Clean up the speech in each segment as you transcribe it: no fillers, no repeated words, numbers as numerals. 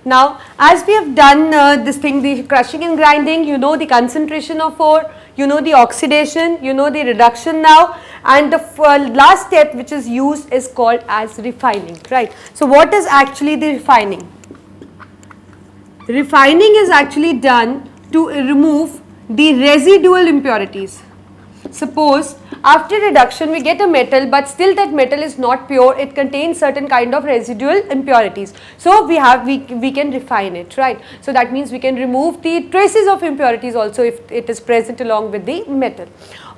Now, as we have done this thing, the crushing and grinding, you know the concentration of ore, you know the oxidation, you know the reduction now, and the last step which is used is called as refining, right. So, what is actually the refining? Refining is actually done to remove the residual impurities. Suppose after reduction we get a metal, but still that metal is not pure, it contains certain kind of residual impurities. So we can refine it, right. So that means we can remove the traces of impurities also if it is present along with the metal.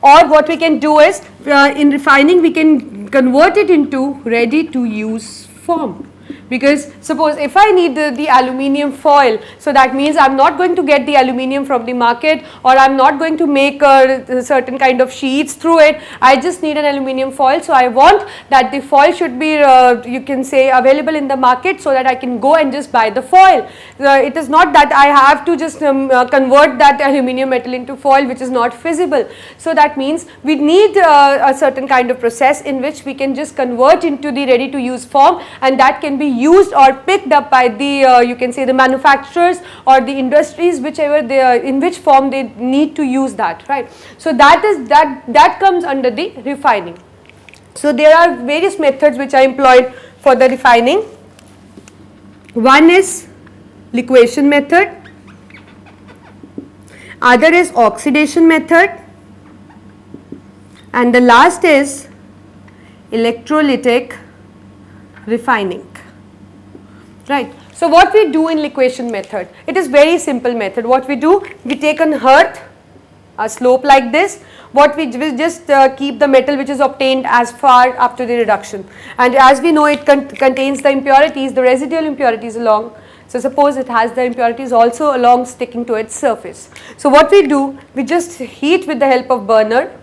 Or what we can do is in refining we can convert it into ready to use form. Because suppose if I need the aluminium foil, so that means I am not going to get the aluminium from the market, or I am not going to make a certain kind of sheets through it, I just need an aluminium foil. So I want that the foil should be you can say available in the market, so that I can go and just buy the foil. It is not that I have to just convert that aluminium metal into foil, which is not feasible. So that means we need a certain kind of process in which we can just convert into the ready to use form, and that can be used or picked up by the you can say the manufacturers or the industries, whichever they are, in which form they need to use that, right. So that comes under the refining. So there are various methods which are employed for the refining. One is liquefaction method, other is oxidation method, and the last is electrolytic refining, right. So what we do in liquefaction method, it is very simple method. What we do, we take an earth, a slope like this, what we will just keep the metal which is obtained as far after the reduction, and as we know it contains the impurities, the residual impurities along. So suppose it has the impurities also along sticking to its surface. So what we do, we just heat with the help of burner.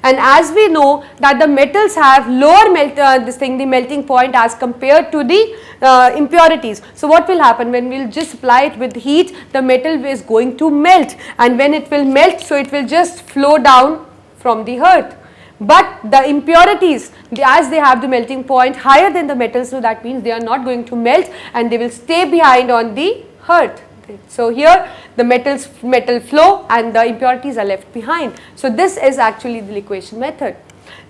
And as we know that the metals have lower the melting point as compared to the impurities. So what will happen when we will just apply it with heat, the metal is going to melt, and when it will melt, so it will just flow down from the earth. But the impurities, as they have the melting point higher than the metals, so that means they are not going to melt and they will stay behind on the earth. So here the metal flow and the impurities are left behind. So this is actually the liquefaction method.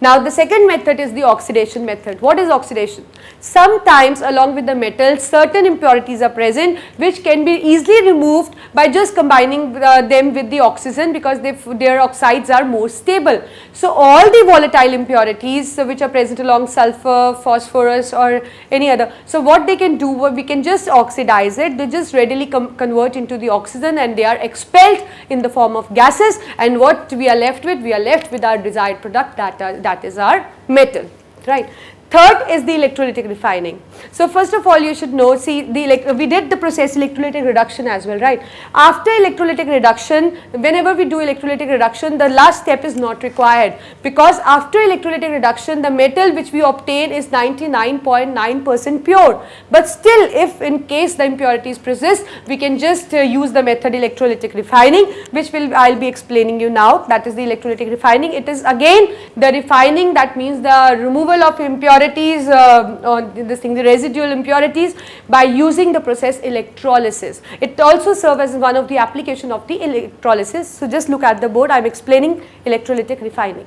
Now the second method is the oxidation method. What is oxidation? Sometimes along with the metals certain impurities are present which can be easily removed by just combining them with the oxygen, because their oxides are more stable. So all the volatile impurities which are present along sulfur, phosphorus or any other, so what they can do, we can just oxidize it, they just readily convert into the oxygen and they are expelled in the form of gases, and what we are left with, our desired product, that is our metal, right. Third is the electrolytic refining. So first of all you should know, see we did the process electrolytic reduction as well, right. After electrolytic reduction, whenever we do electrolytic reduction, the last step is not required, because after electrolytic reduction the metal which we obtain is 99.9% pure. But still if in case the impurities persist, we can just use the method electrolytic refining, which I will be explaining you now. That is the electrolytic refining. It is again the refining, that means the removal of impurities, the residual impurities, by using the process electrolysis. It also serves as one of the application of the electrolysis. So just look at the board, I am explaining electrolytic refining.